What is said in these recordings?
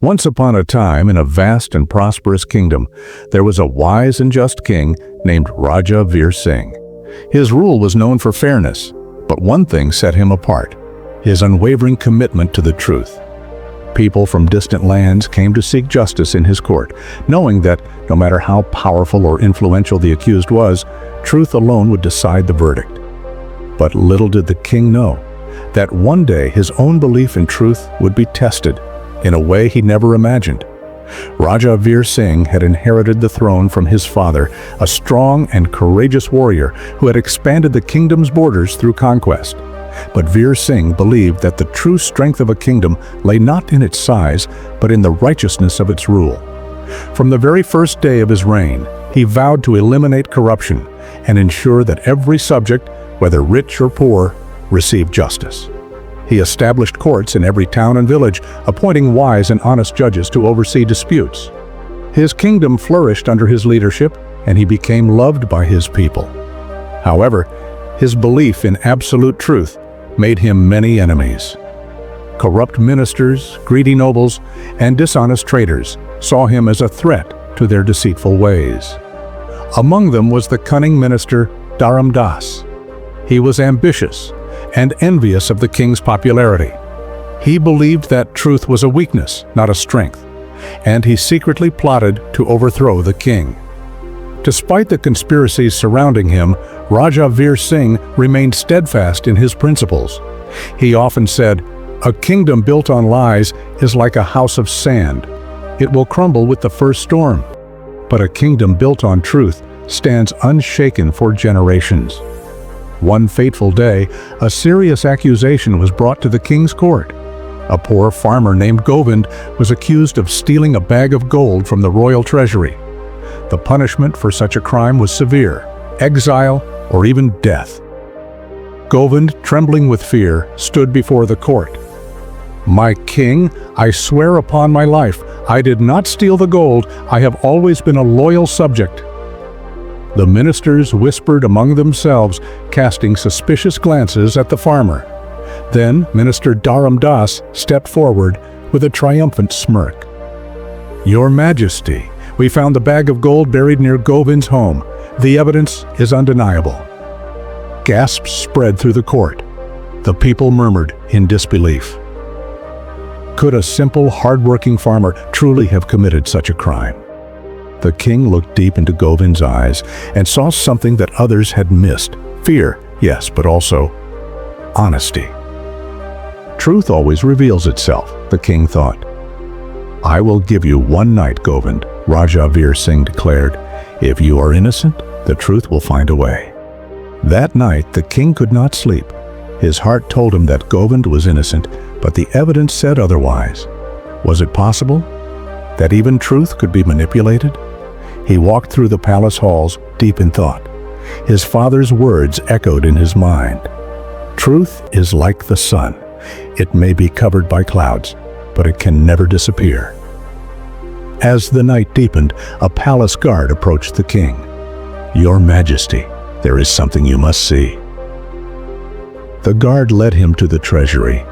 Once upon a time, in a vast and prosperous kingdom, there was a wise and just king named Raja Veer Singh. His rule was known for fairness, but one thing set him apart: his unwavering commitment to the truth. People from distant lands came to seek justice in his court, knowing that no matter how powerful or influential the accused was, truth alone would decide the verdict. But little did the king know that one day his own belief in truth would be tested in a way he never imagined. Raja Veer Singh had inherited the throne from his father, a strong and courageous warrior who had expanded the kingdom's borders through conquest. But Veer Singh believed that the true strength of a kingdom lay not in its size, but in the righteousness of its rule. From the very first day of his reign, he vowed to eliminate corruption and ensure that every subject, whether rich or poor, received justice. He established courts in every town and village, appointing wise and honest judges to oversee disputes. His kingdom flourished under his leadership, and he became loved by his people. However, his belief in absolute truth made him many enemies. Corrupt ministers, greedy nobles, and dishonest traders saw him as a threat to their deceitful ways. Among them was the cunning minister Dharam Das. He was ambitious and envious of the king's popularity. He believed that truth was a weakness, not a strength, and he secretly plotted to overthrow the king. Despite the conspiracies surrounding him, Raja Veer Singh remained steadfast in his principles. He often said, "A kingdom built on lies is like a house of sand. It will crumble with the first storm. But a kingdom built on truth stands unshaken for generations." One fateful day, a serious accusation was brought to the king's court. A poor farmer named Govind was accused of stealing a bag of gold from the royal treasury. The punishment for such a crime was severe: exile or even death. Govind, trembling with fear, stood before the court. "My king, I swear upon my life, I did not steal the gold. I have always been a loyal subject." The ministers whispered among themselves, casting suspicious glances at the farmer. Then Minister Dharam Das stepped forward with a triumphant smirk. "Your Majesty, we found the bag of gold buried near Govind's home. The evidence is undeniable." Gasps spread through the court. The people murmured in disbelief. Could a simple, hard-working farmer truly have committed such a crime? The king looked deep into Govind's eyes and saw something that others had missed. Fear, yes, but also honesty. Truth always reveals itself, the king thought. "I will give you one night, Govind," Raja Veer Singh declared. "If you are innocent, the truth will find a way." That night, the king could not sleep. His heart told him that Govind was innocent, but the evidence said otherwise. Was it possible that even truth could be manipulated? He walked through the palace halls, deep in thought. His father's words echoed in his mind. "Truth is like the sun. It may be covered by clouds, but it can never disappear." As the night deepened, a palace guard approached the king. "Your Majesty, there is something you must see." The guard led him to the treasury,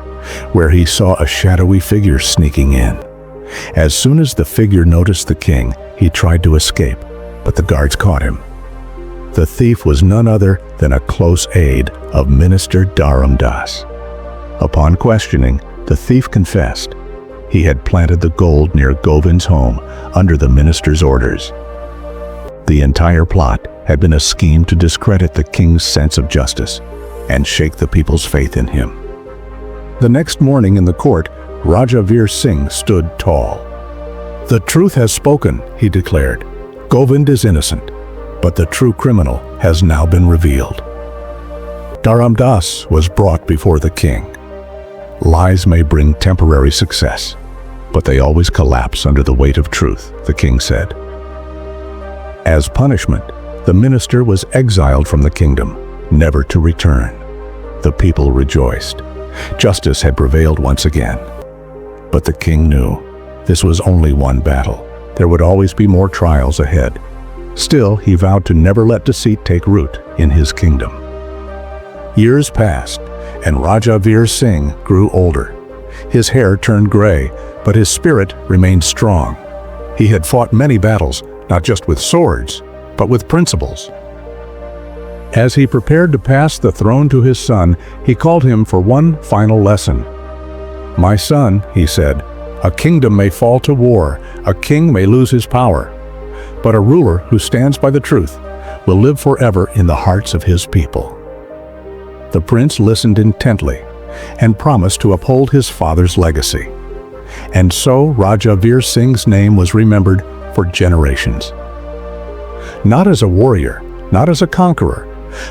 where he saw a shadowy figure sneaking in. As soon as the figure noticed the king, he tried to escape, but the guards caught him. The thief was none other than a close aide of Minister Dharam Das. Upon questioning, the thief confessed. He had planted the gold near Govind's home under the minister's orders. The entire plot had been a scheme to discredit the king's sense of justice and shake the people's faith in him. The next morning in the court, Raja Veer Singh stood tall. "The truth has spoken," he declared. "Govind is innocent, but the true criminal has now been revealed." Dharam Das was brought before the king. Lies may bring temporary success, but they always collapse under the weight of truth, the king said. As punishment, the minister was exiled from the kingdom, never to return. The people rejoiced. Justice had prevailed once again. But the king knew this was only one battle. There would always be more trials ahead. Still, he vowed to never let deceit take root in his kingdom. Years passed, and Raja Veer Singh grew older. His hair turned gray, but his spirit remained strong. He had fought many battles, not just with swords, but with principles. As he prepared to pass the throne to his son, he called him for one final lesson. "My son," he said, "a kingdom may fall to war, a king may lose his power, but a ruler who stands by the truth will live forever in the hearts of his people." The prince listened intently and promised to uphold his father's legacy. And so Raja Veer Singh's name was remembered for generations. Not as a warrior, not as a conqueror,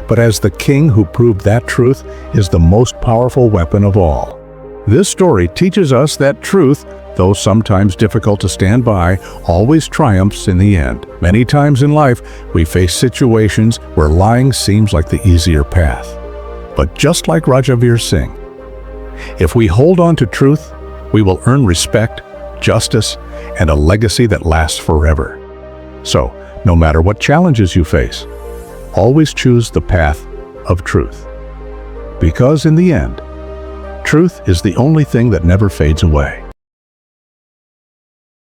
but as the king who proved that truth is the most powerful weapon of all. This story teaches us that truth, though sometimes difficult to stand by, always triumphs in the end. Many times in life, we face situations where lying seems like the easier path. But just like Raja Veer Singh, if we hold on to truth, we will earn respect, justice, and a legacy that lasts forever. So, no matter what challenges you face, always choose the path of truth. Because in the end, truth is the only thing that never fades away.